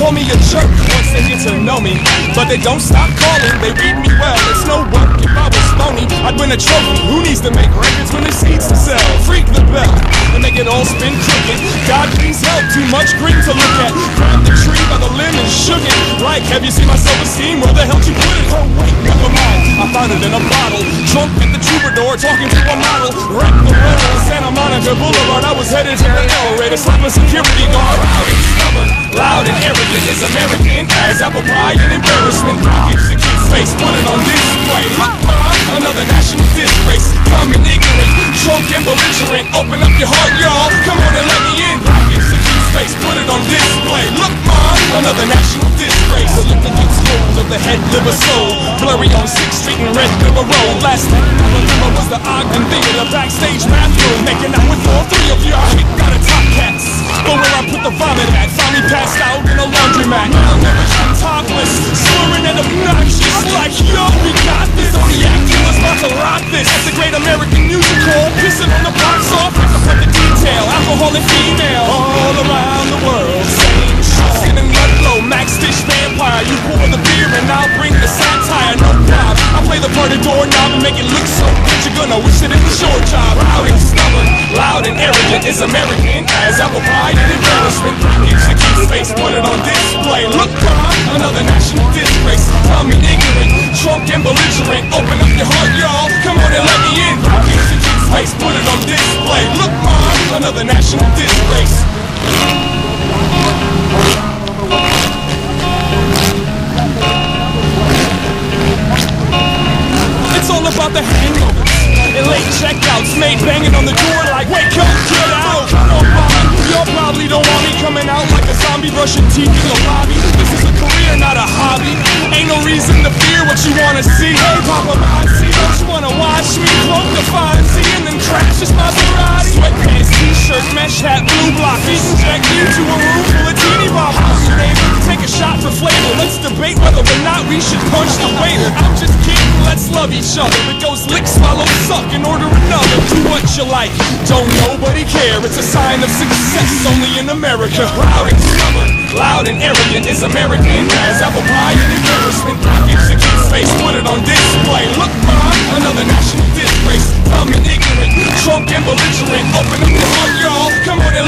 call me a jerk once they get to know me, but they don't stop calling, they read me well. It's no work if I was phony, I'd win a trophy. Who needs to make records when there's seeds to sell? Freak the bell and make it all spin crooked. God please help, too much green to look at. Grab the tree by the limb and shook it. Like, have you seen my self-esteem? Where the hell you put it? Oh wait, never mind, I found it in a bottle. Drunk at the troubadour, talking to a model. Wreck the world on Santa Monica Boulevard. I was headed to the L-Ray to slap a security guard. Loud and stubborn, loud and arrogant is American as apple pie and embarrassment. Rockets the kid's face, put it on display. Look, another national disgrace. Dumb and ignorant, drunk and belligerent. Open up your heart, y'all, come on and let me in. Rockets the kid's face, put it on display. Look, another national disgrace. So look against hold of the head, liver, soul. Blurry on 6th Street and Red River Road. Last night I remember was the Ogden Theater backstage bathroom, making out with all three of you. I got a top cats, but where I put the vomit at, found me passed out in a laundromat. I'll never come topless, slurring and obnoxious, like yo, we got this. On the acting was about to rock this. That's a great American musical, pissing on the box office. But the detail, alcohol and female, all around the world. Same skin and mud flow, Max Fish vampire. You pour the beer and I'll bring the satire. No problem, I play the part of doorknob and make it look so good. You're gonna wish that it was your job. Loud and stubborn, loud and arrogant is American as apple pie and embarrassment. It's the kid's face, put it on display. Look, another national disgrace. Dumb and ignorant, drunk and belligerent. Open up your heart, y'all, come on and let me in. It's the kid's face, put it on display. Look, another national disgrace. It's all about the hangovers and late checkouts, made banging on the door like, wake up, get out. Y'all probably don't want me coming out like a zombie brushing teeth in the lobby. This is a career, not a hobby. Ain't no reason to fear what you wanna see. Hey, Papa Monty, don't you wanna watch me cloak the fancy and then crash this Maserati? Sweatpants, t-shirt, mesh hat, blue block, inject you to a room full of teeny boppers. Take a shot for flavor. Let's debate whether or not we should punch the waiter. I'm just kidding, let's love each other. It goes lick, swallow, suck, and order another. Do what you like, don't nobody care. It's a sign of success only in America. Loud and stubborn, loud and arrogant is American as apple pie and embarrassment. It's the kid's face, put it on display. Look, another national disgrace. Dumb and ignorant, drunk and belligerent. Open up your heart, y'all, come on and